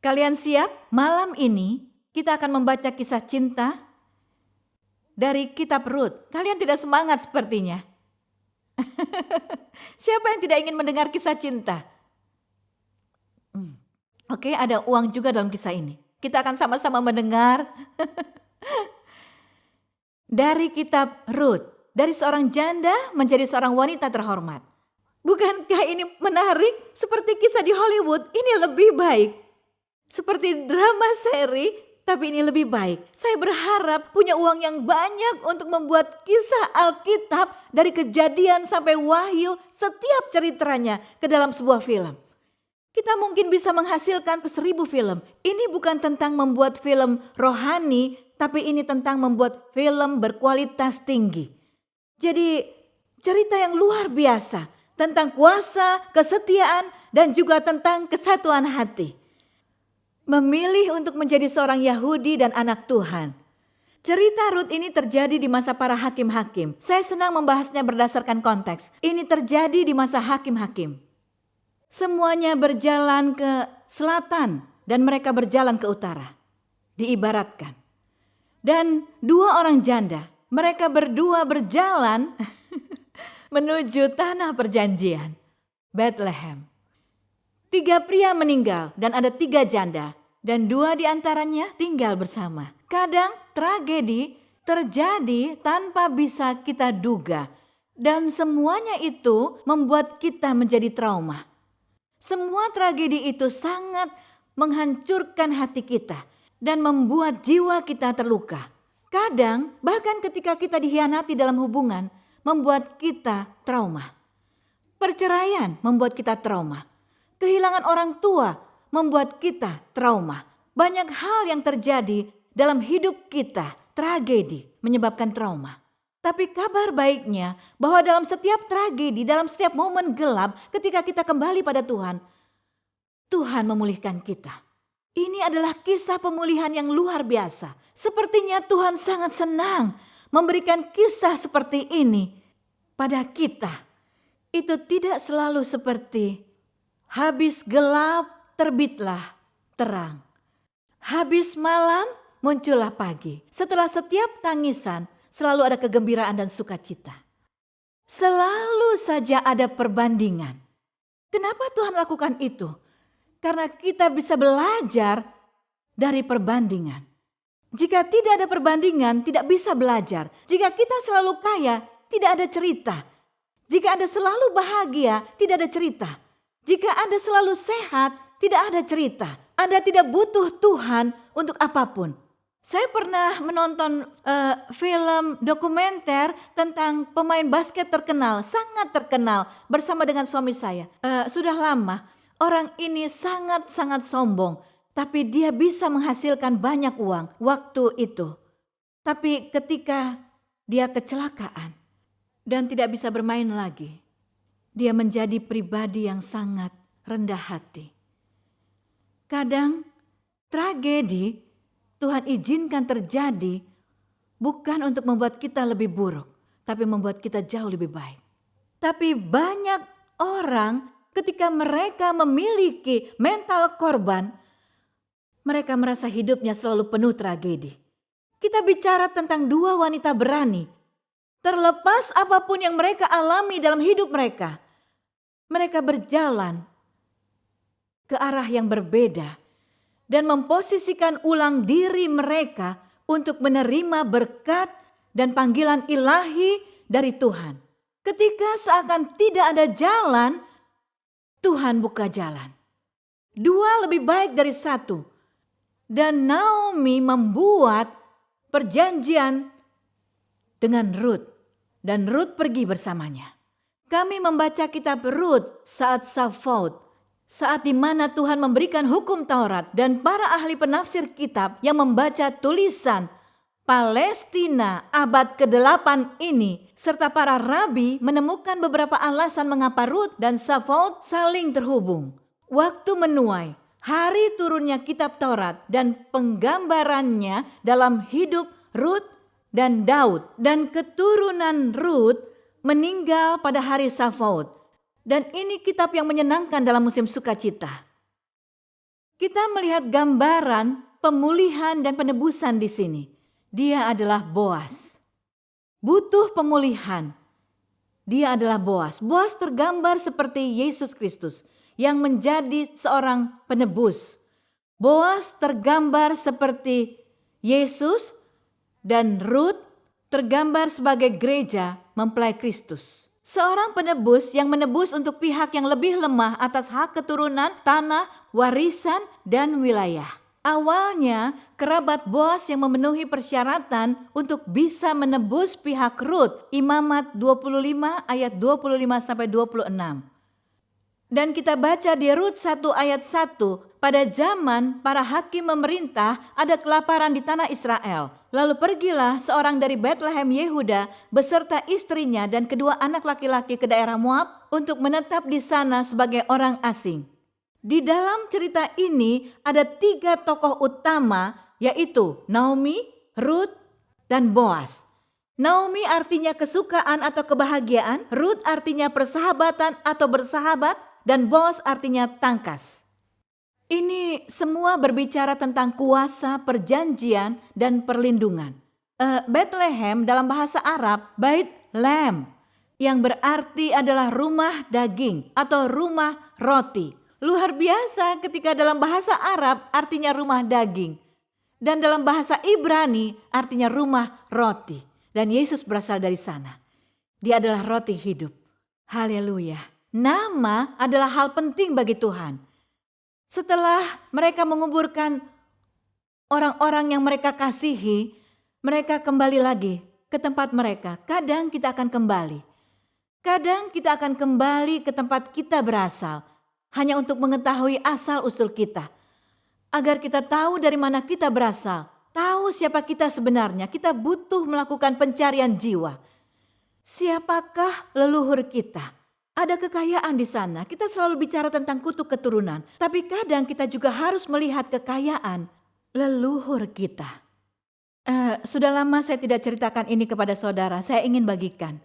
Kalian siap? Malam ini kita akan membaca kisah cinta dari kitab Rut. Kalian tidak semangat sepertinya. Siapa yang tidak ingin mendengar kisah cinta? Oke, ada uang juga dalam kisah ini. Kita akan sama-sama mendengar dari kitab Rut. Dari seorang janda menjadi seorang wanita terhormat. Bukankah ini menarik? Seperti kisah di Hollywood, ini lebih baik. Seperti drama seri, tapi ini lebih baik. Saya berharap punya uang yang banyak untuk membuat kisah Alkitab dari Kejadian sampai Wahyu, setiap ceritanya ke dalam sebuah film. Kita mungkin bisa menghasilkan 1000 film. Ini bukan tentang membuat film rohani, tapi ini tentang membuat film berkualitas tinggi. Jadi cerita yang luar biasa tentang kuasa, kesetiaan, dan juga tentang kesatuan hati. Memilih untuk menjadi seorang Yahudi dan anak Tuhan. Cerita Rut ini terjadi di masa para hakim-hakim. Saya senang membahasnya berdasarkan konteks. Ini terjadi di masa hakim-hakim. Semuanya berjalan ke selatan dan mereka berjalan ke utara. Diibaratkan. Dan 2 orang janda, mereka berdua berjalan menuju tanah perjanjian, Bethlehem. 3 pria meninggal dan ada 3 janda. Dan 2 di antaranya tinggal bersama. Kadang tragedi terjadi tanpa bisa kita duga. Dan semuanya itu membuat kita menjadi trauma. Semua tragedi itu sangat menghancurkan hati kita. Dan membuat jiwa kita terluka. Kadang bahkan ketika kita dikhianati dalam hubungan, membuat kita trauma. Perceraian membuat kita trauma. Kehilangan orang tua membuat kita trauma. Banyak hal yang terjadi dalam hidup kita, tragedi menyebabkan trauma. Tapi kabar baiknya bahwa dalam setiap tragedi, dalam setiap momen gelap ketika kita kembali pada Tuhan, Tuhan memulihkan kita. Ini adalah kisah pemulihan yang luar biasa. Sepertinya Tuhan sangat senang memberikan kisah seperti ini pada kita. Itu tidak selalu seperti habis gelap terbitlah terang. Habis malam muncullah pagi. Setelah setiap tangisan selalu ada kegembiraan dan sukacita. Selalu saja ada perbandingan. Kenapa Tuhan lakukan itu? Karena kita bisa belajar dari perbandingan. Jika tidak ada perbandingan, tidak bisa belajar. Jika kita selalu kaya, tidak ada cerita. Jika Anda selalu bahagia, tidak ada cerita. Jika Anda selalu sehat, tidak ada cerita. Anda tidak butuh Tuhan untuk apapun. Saya pernah menonton film dokumenter tentang pemain basket terkenal, sangat terkenal bersama dengan suami saya. Sudah lama. Orang ini sangat-sangat sombong, tapi dia bisa menghasilkan banyak uang waktu itu. Tapi ketika dia kecelakaan dan tidak bisa bermain lagi, dia menjadi pribadi yang sangat rendah hati. Kadang tragedi Tuhan izinkan terjadi bukan untuk membuat kita lebih buruk, tapi membuat kita jauh lebih baik. Tapi banyak orang ketika mereka memiliki mental korban, mereka merasa hidupnya selalu penuh tragedi. Kita bicara tentang 2 wanita berani. Terlepas apapun yang mereka alami dalam hidup mereka, mereka berjalan ke arah yang berbeda dan memposisikan ulang diri mereka untuk menerima berkat dan panggilan ilahi dari Tuhan. Ketika seakan tidak ada jalan, Tuhan buka jalan. 2 lebih baik dari 1. Dan Naomi membuat perjanjian dengan Rut. Dan Rut pergi bersamanya. Kami membaca kitab Rut saat Safot. Saat di mana Tuhan memberikan hukum Taurat. Dan para ahli penafsir kitab yang membaca tulisan Palestina abad ke-8 ini, serta para rabi menemukan beberapa alasan mengapa Rut dan Safot saling terhubung. Waktu menuai, hari turunnya kitab Taurat dan penggambarannya dalam hidup Rut dan Daud. Dan keturunan Rut meninggal pada hari Safot. Dan ini kitab yang menyenangkan dalam musim sukacita. Kita melihat gambaran pemulihan dan penebusan di sini. Dia adalah Boas. Butuh pemulihan. Dia adalah Boas. Boas tergambar seperti Yesus Kristus yang menjadi seorang penebus. Boas tergambar seperti Yesus dan Rut tergambar sebagai gereja mempelai Kristus. Seorang penebus yang menebus untuk pihak yang lebih lemah atas hak keturunan, tanah, warisan, dan wilayah. Awalnya, kerabat Boas yang memenuhi persyaratan untuk bisa menebus pihak Rut, Imamat 25 ayat 25-26. Dan kita baca di Rut 1 ayat 1, pada zaman para hakim memerintah ada kelaparan di tanah Israel. Lalu pergilah seorang dari Betlehem Yehuda beserta istrinya dan kedua anak laki-laki ke daerah Moab untuk menetap di sana sebagai orang asing. Di dalam cerita ini ada 3 tokoh utama, yaitu Naomi, Rut, dan Boas. Naomi artinya kesukaan atau kebahagiaan, Rut artinya persahabatan atau bersahabat, dan Boas artinya tangkas. Ini semua berbicara tentang kuasa, perjanjian, dan perlindungan. Bethlehem dalam bahasa Arab, Bait Lahem, yang berarti adalah rumah daging atau rumah roti. Luar biasa ketika dalam bahasa Arab artinya rumah daging. Dan dalam bahasa Ibrani artinya rumah roti. Dan Yesus berasal dari sana. Dia adalah roti hidup. Haleluya. Nama adalah hal penting bagi Tuhan. Setelah mereka menguburkan orang-orang yang mereka kasihi, mereka kembali lagi ke tempat mereka. Kadang kita akan kembali. Kadang kita akan kembali ke tempat kita berasal, hanya untuk mengetahui asal-usul kita. Agar kita tahu dari mana kita berasal, tahu siapa kita sebenarnya, kita butuh melakukan pencarian jiwa. Siapakah leluhur kita? Ada kekayaan di sana. Kita selalu bicara tentang kutuk keturunan. Tapi kadang kita juga harus melihat kekayaan leluhur kita. Sudah lama saya tidak ceritakan ini kepada saudara. Saya ingin bagikan.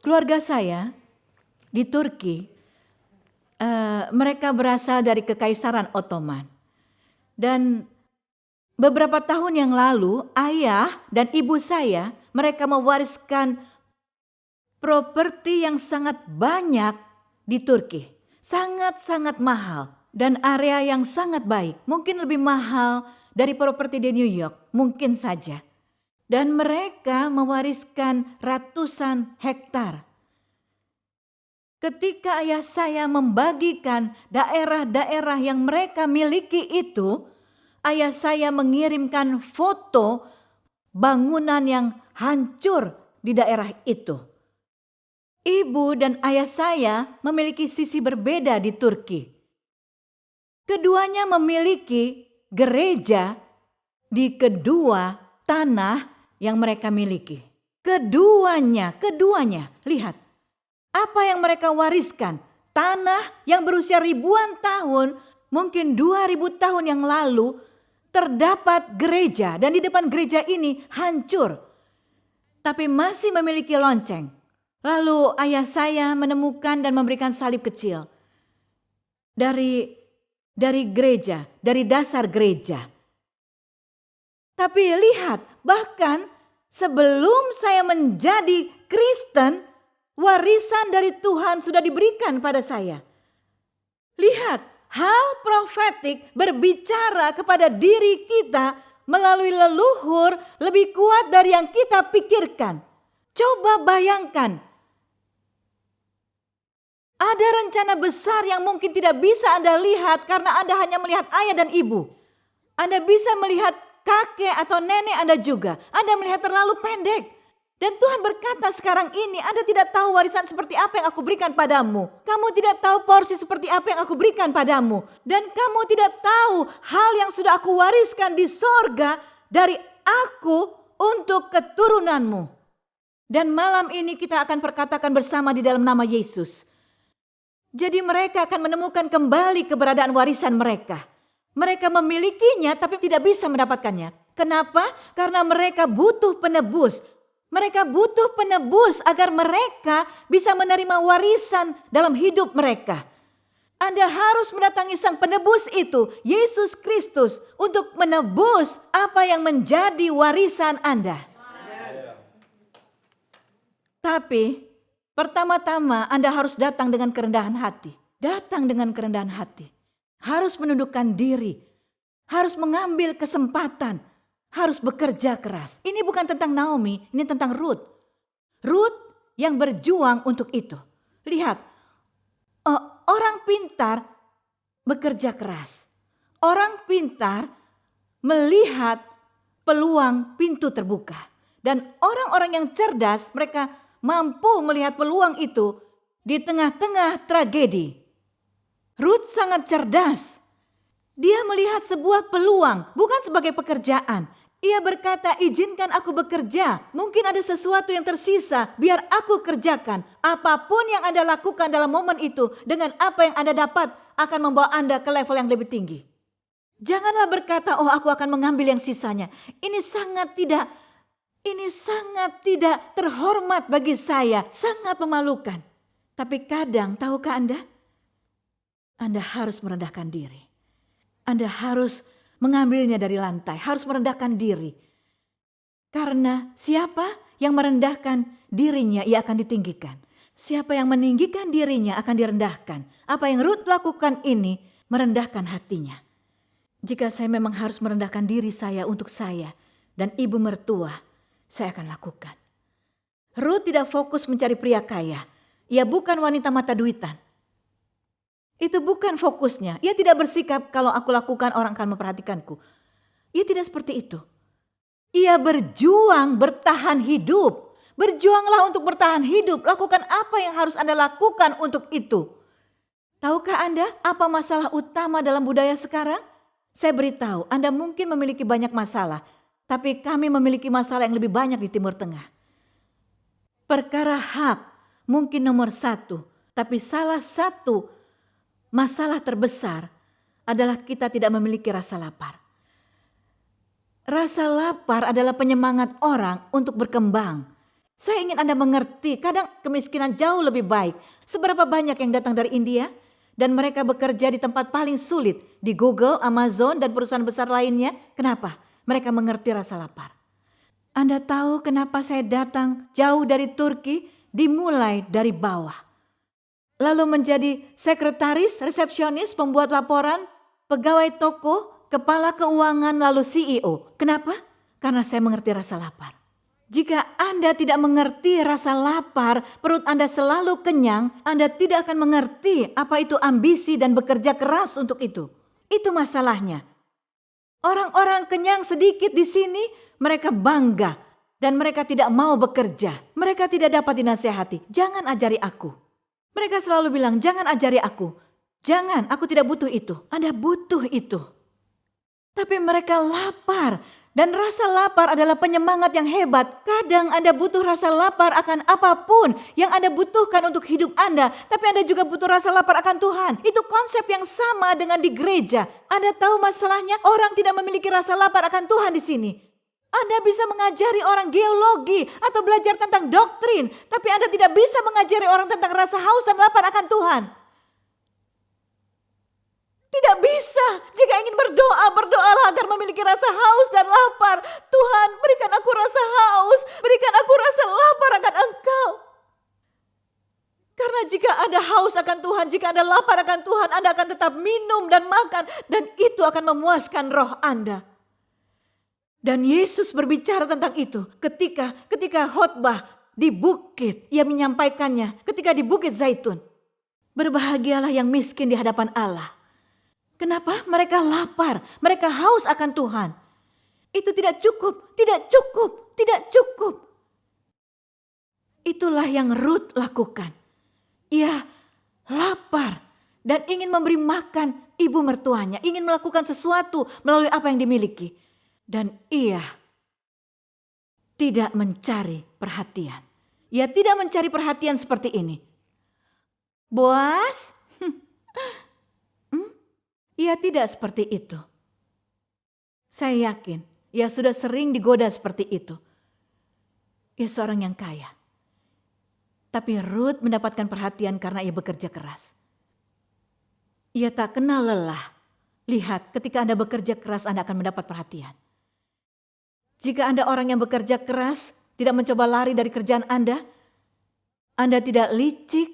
Keluarga saya di Turki, mereka berasal dari Kekaisaran Ottoman. Dan beberapa tahun yang lalu, ayah dan ibu saya, mereka mewariskan properti yang sangat banyak di Turki. Sangat-sangat mahal dan area yang sangat baik. Mungkin lebih mahal dari properti di New York, mungkin saja. Dan mereka mewariskan ratusan hektar. Ketika ayah saya membagikan daerah-daerah yang mereka miliki itu, ayah saya mengirimkan foto bangunan yang hancur di daerah itu. Ibu dan ayah saya memiliki sisi berbeda di Turki. Keduanya memiliki gereja di kedua tanah yang mereka miliki. Keduanya, lihat. Apa yang mereka wariskan? Tanah yang berusia ribuan tahun, mungkin 2000 tahun yang lalu, terdapat gereja dan di depan gereja ini hancur. Tapi masih memiliki lonceng. Lalu ayah saya menemukan dan memberikan salib kecil dari gereja, dari dasar gereja. Tapi lihat, bahkan sebelum saya menjadi Kristen, warisan dari Tuhan sudah diberikan pada saya. Lihat, hal profetik berbicara kepada diri kita melalui leluhur lebih kuat dari yang kita pikirkan. Coba bayangkan. Ada rencana besar yang mungkin tidak bisa Anda lihat karena Anda hanya melihat ayah dan ibu. Anda bisa melihat kakek atau nenek Anda juga. Anda melihat terlalu pendek. Dan Tuhan berkata sekarang ini Anda tidak tahu warisan seperti apa yang aku berikan padamu. Kamu tidak tahu porsi seperti apa yang aku berikan padamu. Dan kamu tidak tahu hal yang sudah aku wariskan di sorga dari aku untuk keturunanmu. Dan malam ini kita akan perkatakan bersama di dalam nama Yesus. Jadi mereka akan menemukan kembali keberadaan warisan mereka. Mereka memilikinya tapi tidak bisa mendapatkannya. Kenapa? Karena mereka butuh penebus. Mereka butuh penebus agar mereka bisa menerima warisan dalam hidup mereka. Anda harus mendatangi Sang Penebus itu, Yesus Kristus, untuk menebus apa yang menjadi warisan Anda. Tapi pertama-tama Anda harus datang dengan kerendahan hati. Datang dengan kerendahan hati. Harus menundukkan diri. Harus mengambil kesempatan. Harus bekerja keras. Ini bukan tentang Naomi, ini tentang Ruth. Ruth yang berjuang untuk itu. Lihat, orang pintar bekerja keras. Orang pintar melihat peluang pintu terbuka. Dan orang-orang yang cerdas, mereka mampu melihat peluang itu di tengah-tengah tragedi. Ruth sangat cerdas. Dia melihat sebuah peluang, bukan sebagai pekerjaan. Ia berkata, izinkan aku bekerja. Mungkin ada sesuatu yang tersisa, biar aku kerjakan. Apapun yang Anda lakukan dalam momen itu, dengan apa yang Anda dapat, akan membawa Anda ke level yang lebih tinggi. Janganlah berkata, oh aku akan mengambil yang sisanya. Ini sangat tidak terhormat bagi saya, sangat memalukan. Tapi kadang, tahukah Anda? Anda harus merendahkan diri. Anda harus mengambilnya dari lantai, harus merendahkan diri. Karena siapa yang merendahkan dirinya, ia akan ditinggikan. Siapa yang meninggikan dirinya akan direndahkan. Apa yang Ruth lakukan ini merendahkan hatinya. Jika saya memang harus merendahkan diri saya untuk saya dan ibu mertua, saya akan lakukan. Ruth tidak fokus mencari pria kaya. Ia bukan wanita mata duitan. Itu bukan fokusnya. Ia tidak bersikap kalau aku lakukan orang akan memperhatikanku. Ia tidak seperti itu. Ia berjuang bertahan hidup. Berjuanglah untuk bertahan hidup. Lakukan apa yang harus Anda lakukan untuk itu. Tahukah Anda apa masalah utama dalam budaya sekarang? Saya beritahu, Anda mungkin memiliki banyak masalah. Tapi kami memiliki masalah yang lebih banyak di Timur Tengah. Perkara hak mungkin nomor 1. Tapi salah satu masalah terbesar adalah kita tidak memiliki rasa lapar. Rasa lapar adalah penyemangat orang untuk berkembang. Saya ingin Anda mengerti, kadang kemiskinan jauh lebih baik. Seberapa banyak yang datang dari India dan mereka bekerja di tempat paling sulit, di Google, Amazon, dan perusahaan besar lainnya. Kenapa? Mereka mengerti rasa lapar. Anda tahu kenapa saya datang jauh dari Turki? Dimulai dari bawah. Lalu menjadi sekretaris, resepsionis, pembuat laporan, pegawai toko, kepala keuangan, lalu CEO. Kenapa? Karena saya mengerti rasa lapar. Jika Anda tidak mengerti rasa lapar, perut Anda selalu kenyang, Anda tidak akan mengerti apa itu ambisi dan bekerja keras untuk itu. Itu masalahnya. Orang-orang kenyang sedikit di sini, mereka bangga dan mereka tidak mau bekerja. Mereka tidak dapat dinasihati. Jangan ajari aku. Mereka selalu bilang, jangan ajari aku. Jangan, aku tidak butuh itu. Anda butuh itu. Tapi mereka lapar. Dan rasa lapar adalah penyemangat yang hebat. Kadang Anda butuh rasa lapar akan apapun yang Anda butuhkan untuk hidup Anda. Tapi Anda juga butuh rasa lapar akan Tuhan. Itu konsep yang sama dengan di gereja. Anda tahu masalahnya? Orang tidak memiliki rasa lapar akan Tuhan di sini. Anda bisa mengajari orang geologi atau belajar tentang doktrin. Tapi Anda tidak bisa mengajari orang tentang rasa haus dan lapar akan Tuhan. Tidak bisa. Jika ingin berdoa, berdoalah agar memiliki rasa haus dan lapar. Tuhan, berikan aku rasa haus. Berikan aku rasa lapar akan Engkau. Karena jika Anda haus akan Tuhan, jika Anda lapar akan Tuhan, Anda akan tetap minum dan makan. Dan itu akan memuaskan roh Anda. Dan Yesus berbicara tentang itu ketika khotbah di bukit. Ia menyampaikannya ketika di Bukit Zaitun. Berbahagialah yang miskin di hadapan Allah. Kenapa? Mereka lapar, mereka haus akan Tuhan. Itu tidak cukup, tidak cukup, tidak cukup. Itulah yang Ruth lakukan. Ia lapar dan ingin memberi makan ibu mertuanya, ingin melakukan sesuatu melalui apa yang dimiliki. Dan ia tidak mencari perhatian. Ia tidak mencari perhatian seperti ini. Boas? Ia tidak seperti itu. Saya yakin ia sudah sering digoda seperti itu. Ia seorang yang kaya. Tapi Ruth mendapatkan perhatian karena ia bekerja keras. Ia tak kenal lelah. Lihat, ketika Anda bekerja keras, Anda akan mendapat perhatian. Jika Anda orang yang bekerja keras, tidak mencoba lari dari kerjaan Anda tidak licik,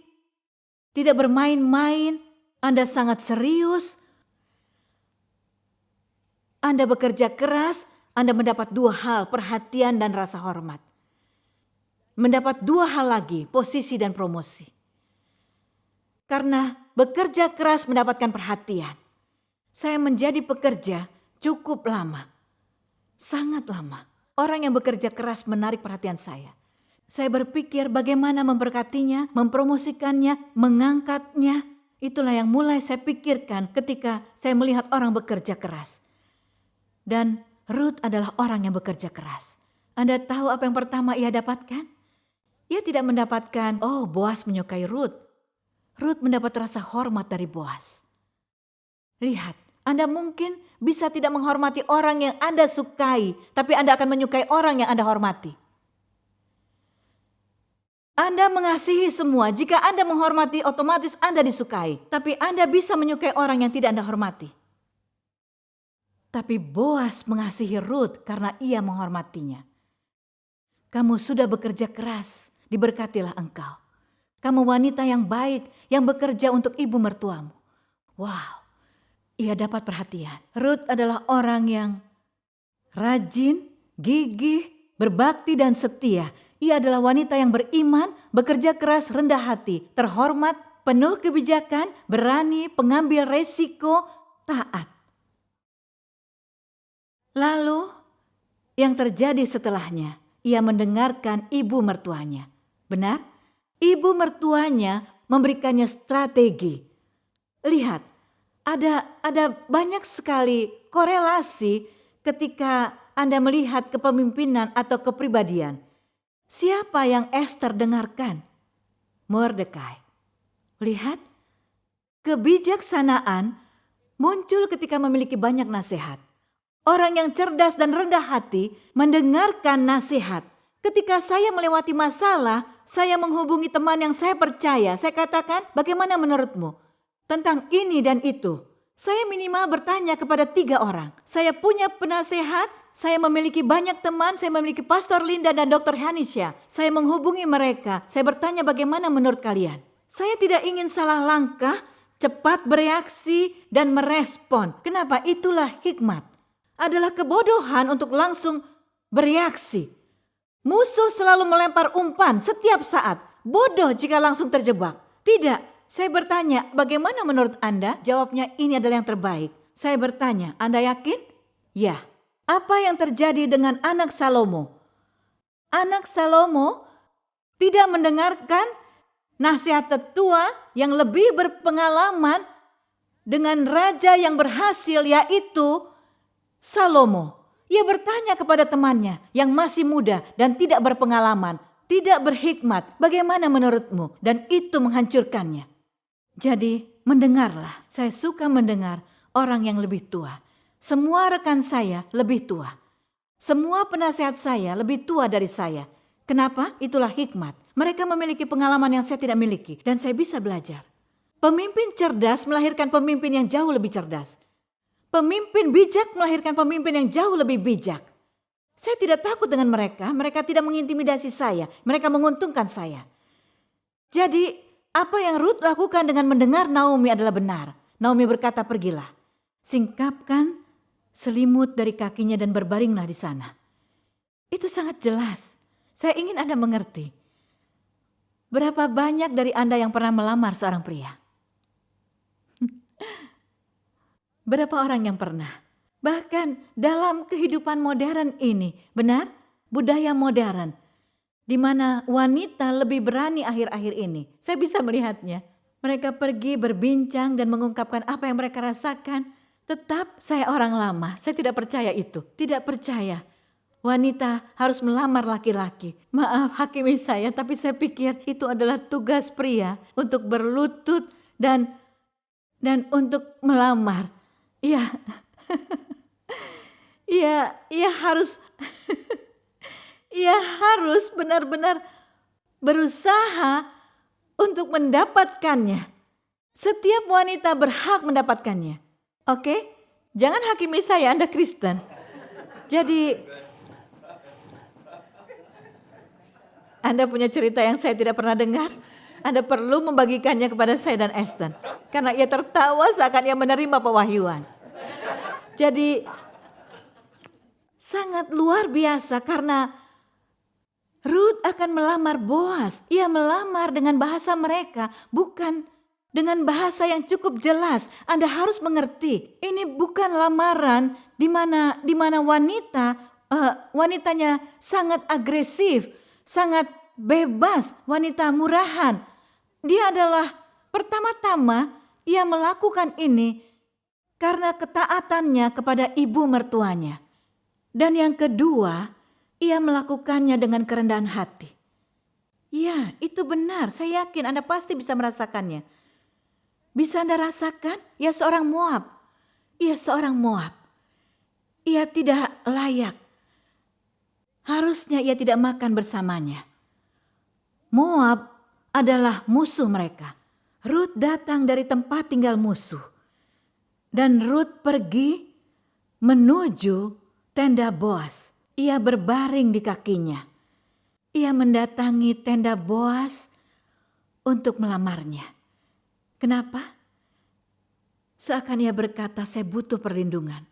tidak bermain-main, Anda sangat serius, Anda bekerja keras, Anda mendapat 2 hal, perhatian dan rasa hormat. Mendapat 2 hal lagi, posisi dan promosi. Karena bekerja keras mendapatkan perhatian. Saya menjadi pekerja cukup lama, sangat lama. Orang yang bekerja keras menarik perhatian saya. Saya berpikir bagaimana memberkatinya, mempromosikannya, mengangkatnya. Itulah yang mulai saya pikirkan ketika saya melihat orang bekerja keras. Dan Ruth adalah orang yang bekerja keras. Anda tahu apa yang pertama ia dapatkan? Ia tidak mendapatkan, Boas menyukai Ruth. Ruth mendapat rasa hormat dari Boas. Lihat, Anda mungkin bisa tidak menghormati orang yang Anda sukai, tapi Anda akan menyukai orang yang Anda hormati. Anda mengasihi semua, jika Anda menghormati otomatis Anda disukai, tapi Anda bisa menyukai orang yang tidak Anda hormati. Tapi Boas mengasihi Ruth karena ia menghormatinya. Kamu sudah bekerja keras, diberkatilah engkau. Kamu wanita yang baik, yang bekerja untuk ibu mertuamu. Wow, ia dapat perhatian. Ruth adalah orang yang rajin, gigih, berbakti dan setia. Ia adalah wanita yang beriman, bekerja keras, rendah hati, terhormat, penuh kebijakan, berani, pengambil resiko, taat. Lalu yang terjadi setelahnya, ia mendengarkan ibu mertuanya. Benar? Ibu mertuanya memberikannya strategi. Lihat, ada banyak sekali korelasi ketika Anda melihat kepemimpinan atau kepribadian. Siapa yang Esther dengarkan? Mordekai. Lihat, kebijaksanaan muncul ketika memiliki banyak nasihat. Orang yang cerdas dan rendah hati mendengarkan nasihat. Ketika saya melewati masalah, saya menghubungi teman yang saya percaya. Saya katakan, bagaimana menurutmu tentang ini dan itu? Saya minimal bertanya kepada 3 orang. Saya punya penasehat, saya memiliki banyak teman, saya memiliki Pastor Linda dan Dr. Hanisha. Saya menghubungi mereka, saya bertanya bagaimana menurut kalian. Saya tidak ingin salah langkah, cepat bereaksi dan merespon. Kenapa? Itulah hikmat. Adalah kebodohan untuk langsung bereaksi. Musuh selalu melempar umpan setiap saat. Bodoh jika langsung terjebak. Tidak, saya bertanya, bagaimana menurut Anda? Jawabnya, ini adalah yang terbaik. Saya bertanya, Anda yakin? Ya. Apa yang terjadi dengan anak Salomo? Anak Salomo tidak mendengarkan nasihat tetua yang lebih berpengalaman dengan raja yang berhasil, yaitu Salomo. Ia bertanya kepada temannya yang masih muda dan tidak berpengalaman, tidak berhikmat, bagaimana menurutmu? Dan itu menghancurkannya. Jadi mendengarlah, saya suka mendengar orang yang lebih tua. Semua rekan saya lebih tua. Semua penasehat saya lebih tua dari saya. Kenapa? Itulah hikmat. Mereka memiliki pengalaman yang saya tidak miliki dan saya bisa belajar. Pemimpin cerdas melahirkan pemimpin yang jauh lebih cerdas. Pemimpin bijak melahirkan pemimpin yang jauh lebih bijak. Saya tidak takut dengan mereka tidak mengintimidasi saya, mereka menguntungkan saya. Jadi, apa yang Ruth lakukan dengan mendengar Naomi adalah benar. Naomi berkata, pergilah, singkapkan selimut dari kakinya dan berbaringlah di sana. Itu sangat jelas. Saya ingin Anda mengerti. Berapa banyak dari Anda yang pernah melamar seorang pria? Berapa orang yang pernah? Bahkan dalam kehidupan modern ini, benar? Budaya modern, di mana wanita lebih berani akhir-akhir ini. Saya bisa melihatnya. Mereka pergi berbincang dan mengungkapkan apa yang mereka rasakan. Tetap saya orang lama, saya tidak percaya itu. Tidak percaya wanita harus melamar laki-laki. Maaf hakimi saya, tapi saya pikir itu adalah tugas pria untuk berlutut dan untuk melamar. Iya, ia harus ia harus benar-benar berusaha untuk mendapatkannya. Setiap wanita berhak mendapatkannya. Oke? Jangan hakimi saya, Anda Kristen. Jadi, Anda punya cerita yang saya tidak pernah dengar. Anda perlu membagikannya kepada saya dan Ashton. Karena ia tertawa seakan ia menerima pewahyuan. Jadi, sangat luar biasa karena Ruth akan melamar Boaz. Ia melamar dengan bahasa mereka, bukan dengan bahasa yang cukup jelas. Anda harus mengerti, ini bukan lamaran di mana wanitanya sangat agresif, sangat bebas, wanita murahan. Dia adalah pertama-tama ia melakukan ini karena ketaatannya kepada ibu mertuanya. Dan yang kedua, ia melakukannya dengan kerendahan hati. Ya, itu benar. Saya yakin Anda pasti bisa merasakannya. Bisa Anda rasakan? Ia seorang Moab. Ia seorang Moab. Ia tidak layak. Harusnya ia tidak makan bersamanya. Moab adalah musuh mereka. Ruth datang dari tempat tinggal musuh. Dan Ruth pergi menuju tenda Boaz. Ia berbaring di kakinya. Ia mendatangi tenda Boaz untuk melamarnya. Kenapa? Seakan ia berkata, saya butuh perlindungan.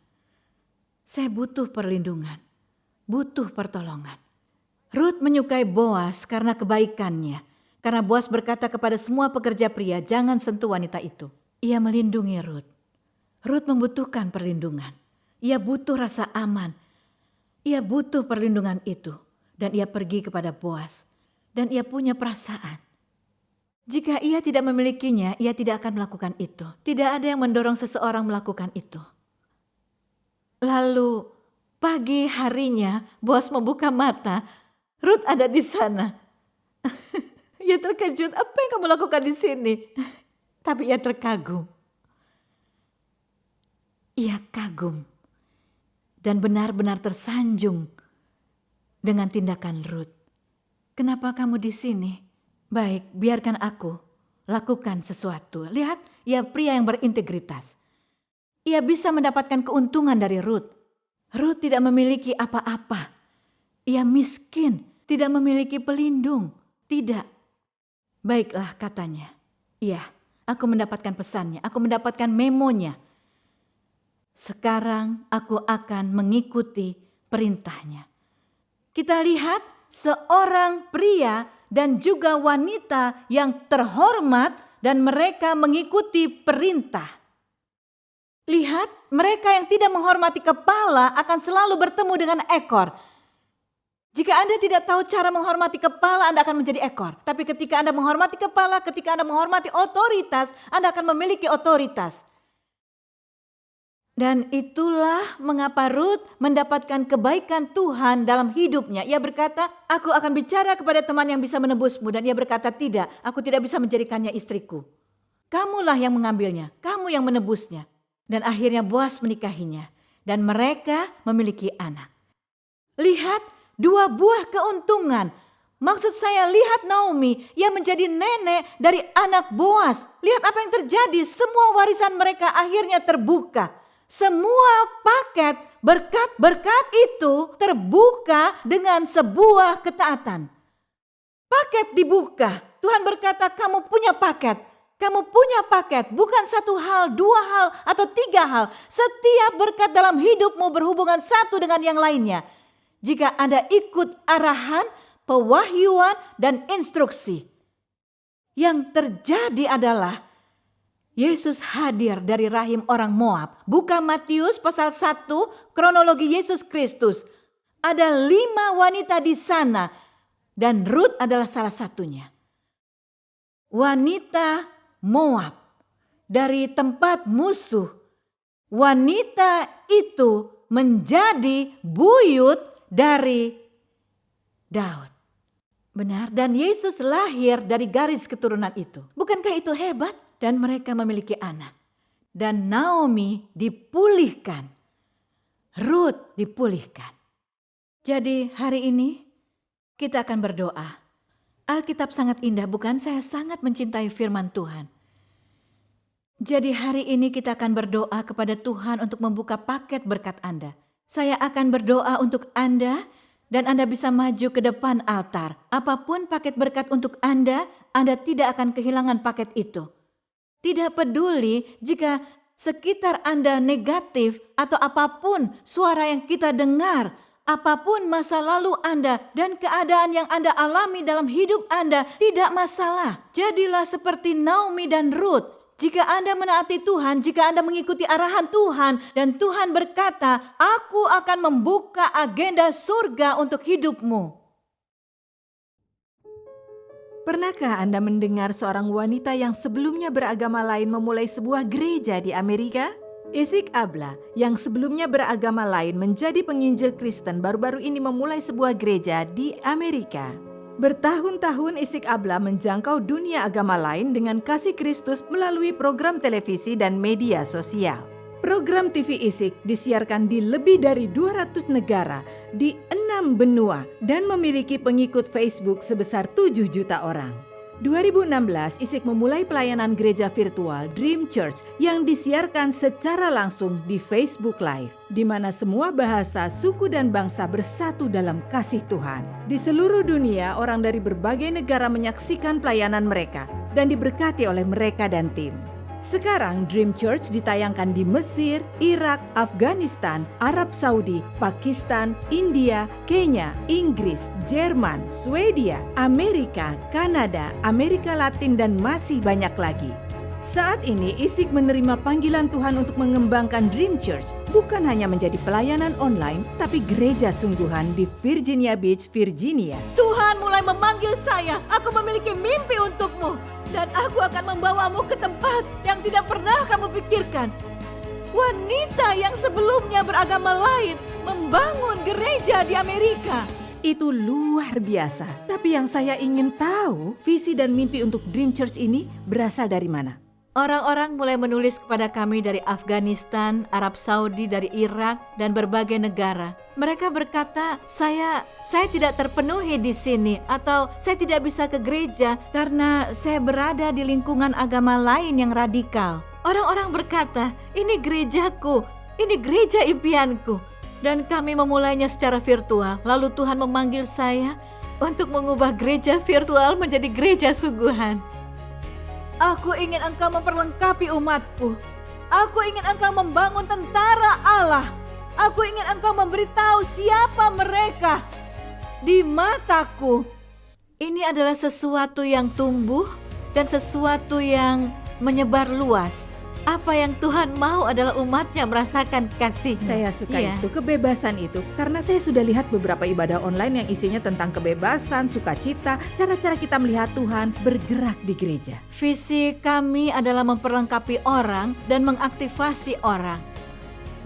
Saya butuh perlindungan. Butuh pertolongan. Ruth menyukai Boaz karena kebaikannya. Karena Boaz berkata kepada semua pekerja pria, jangan sentuh wanita itu. Ia melindungi Ruth. Ruth membutuhkan perlindungan. Ia butuh rasa aman. Ia butuh perlindungan itu. Dan ia pergi kepada Boaz. Dan ia punya perasaan. Jika ia tidak memilikinya, ia tidak akan melakukan itu. Tidak ada yang mendorong seseorang melakukan itu. Lalu pagi harinya, Boaz membuka mata. Ruth ada di sana. Ia terkejut, apa yang kamu lakukan di sini? Tapi ia terkagum. Ia kagum. Dan benar-benar tersanjung dengan tindakan Ruth. Kenapa kamu di sini? Baik, biarkan aku lakukan sesuatu. Lihat, ia pria yang berintegritas. Ia bisa mendapatkan keuntungan dari Ruth. Ruth tidak memiliki apa-apa. Ia miskin, tidak memiliki pelindung. Tidak. Baiklah katanya. Iya, aku mendapatkan pesannya, aku mendapatkan memonya. Sekarang aku akan mengikuti perintahnya. Kita lihat seorang pria dan juga wanita yang terhormat dan mereka mengikuti perintah. Lihat, mereka yang tidak menghormati kepala akan selalu bertemu dengan ekor. Jika Anda tidak tahu cara menghormati kepala, Anda akan menjadi ekor. Tapi ketika Anda menghormati kepala, ketika Anda menghormati otoritas, Anda akan memiliki otoritas. Dan itulah mengapa Ruth mendapatkan kebaikan Tuhan dalam hidupnya. Ia berkata, aku akan bicara kepada teman yang bisa menebusmu. Dan ia berkata, tidak, aku tidak bisa menjadikannya istriku. Kamulah yang mengambilnya, kamu yang menebusnya. Dan akhirnya Boaz menikahinya. Dan mereka memiliki anak. Lihat, dua buah keuntungan. Maksud saya, lihat Naomi yang menjadi nenek dari anak Boaz. Lihat apa yang terjadi, semua warisan mereka akhirnya terbuka. Semua paket berkat-berkat itu terbuka dengan sebuah ketaatan. Paket dibuka. Tuhan berkata, kamu punya paket. Kamu punya paket. Bukan satu hal, dua hal, atau tiga hal. Setiap berkat dalam hidupmu berhubungan satu dengan yang lainnya. Jika Anda ikut arahan, pewahyuan, dan instruksi. Yang terjadi adalah Yesus hadir dari rahim orang Moab. Buka Matius pasal 1, kronologi Yesus Kristus. Ada 5 wanita di sana dan Ruth adalah salah satunya. Wanita Moab dari tempat musuh. Wanita itu menjadi buyut dari Daud. Benar, dan Yesus lahir dari garis keturunan itu. Bukankah itu hebat? Dan mereka memiliki anak. Dan Naomi dipulihkan. Ruth dipulihkan. Jadi hari ini kita akan berdoa. Alkitab sangat indah, bukan? Saya sangat mencintai firman Tuhan. Jadi hari ini kita akan berdoa kepada Tuhan untuk membuka paket berkat Anda. Saya akan berdoa untuk Anda dan Anda bisa maju ke depan altar. Apapun paket berkat untuk Anda tidak akan kehilangan paket itu. Tidak peduli jika sekitar Anda negatif atau apapun suara yang kita dengar, apapun masa lalu Anda dan keadaan yang Anda alami dalam hidup Anda, tidak masalah. Jadilah seperti Naomi dan Ruth. Jika Anda menaati Tuhan, jika Anda mengikuti arahan Tuhan, dan Tuhan berkata, "Aku akan membuka agenda surga untuk hidupmu." Pernahkah Anda mendengar seorang wanita yang sebelumnya beragama lain memulai sebuah gereja di Amerika? Isaac Abla yang sebelumnya beragama lain menjadi penginjil Kristen baru-baru ini memulai sebuah gereja di Amerika. Bertahun-tahun Isaac Abla menjangkau dunia agama lain dengan kasih Kristus melalui program televisi dan media sosial. Program TV Isaac disiarkan di lebih dari 200 negara di 6 benua dan memiliki pengikut Facebook sebesar 7 juta orang. 2016, Isaac memulai pelayanan gereja virtual Dream Church yang disiarkan secara langsung di Facebook Live, di mana semua bahasa, suku, dan bangsa bersatu dalam kasih Tuhan. Di seluruh dunia, orang dari berbagai negara menyaksikan pelayanan mereka dan diberkati oleh mereka dan tim. Sekarang Dream Church ditayangkan di Mesir, Irak, Afghanistan, Arab Saudi, Pakistan, India, Kenya, Inggris, Jerman, Swedia, Amerika, Kanada, Amerika Latin, dan masih banyak lagi. Saat ini Isaac menerima panggilan Tuhan untuk mengembangkan Dream Church, bukan hanya menjadi pelayanan online, tapi gereja sungguhan di Virginia Beach, Virginia. Tuhan mulai memanggil saya, aku memiliki mimpi untukmu. Dan aku akan membawamu ke tempat yang tidak pernah kamu pikirkan. Wanita yang sebelumnya beragama lain membangun gereja di Amerika. Itu luar biasa. Tapi yang saya ingin tahu, visi dan mimpi untuk Dream Church ini berasal dari mana? Orang-orang mulai menulis kepada kami dari Afghanistan, Arab Saudi, dari Irak, dan berbagai negara. Mereka berkata, saya tidak terpenuhi di sini, atau saya tidak bisa ke gereja karena saya berada di lingkungan agama lain yang radikal. Orang-orang berkata, ini gerejaku, ini gereja impianku. Dan kami memulainya secara virtual. Lalu Tuhan memanggil saya untuk mengubah gereja virtual menjadi gereja sungguhan. Aku ingin engkau memperlengkapi umatku. Aku ingin engkau membangun tentara Allah. Aku ingin engkau memberitahu siapa mereka di mataku. Ini adalah sesuatu yang tumbuh dan sesuatu yang menyebar luas. Apa yang Tuhan mau adalah umatnya merasakan kasih. Saya suka itu, kebebasan itu. Karena saya sudah lihat beberapa ibadah online yang isinya tentang kebebasan, sukacita, cara-cara kita melihat Tuhan bergerak di gereja. Visi kami adalah memperlengkapi orang dan mengaktifasi orang.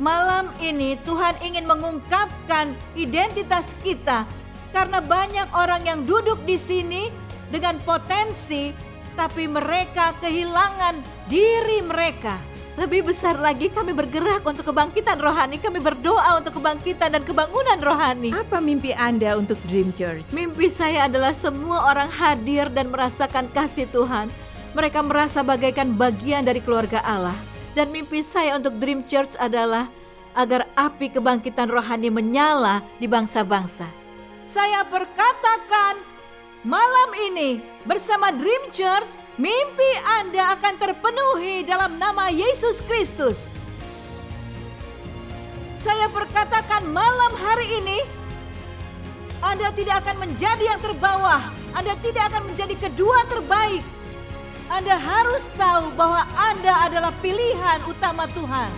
Malam ini Tuhan ingin mengungkapkan identitas kita. Karena banyak orang yang duduk di sini dengan potensi, tapi mereka kehilangan diri mereka. Lebih besar lagi, kami bergerak untuk kebangkitan rohani. Kami berdoa untuk kebangkitan dan kebangunan rohani. Apa mimpi Anda untuk Dream Church? Mimpi saya adalah semua orang hadir dan merasakan kasih Tuhan. Mereka merasa bagaikan bagian dari keluarga Allah. Dan mimpi saya untuk Dream Church adalah agar api kebangkitan rohani menyala di bangsa-bangsa. Saya perkatakan, malam ini bersama Dream Church, mimpi Anda akan terpenuhi dalam nama Yesus Kristus. Saya perkatakan malam hari ini, Anda tidak akan menjadi yang terbawah. Anda tidak akan menjadi kedua terbaik. Anda harus tahu bahwa Anda adalah pilihan utama Tuhan.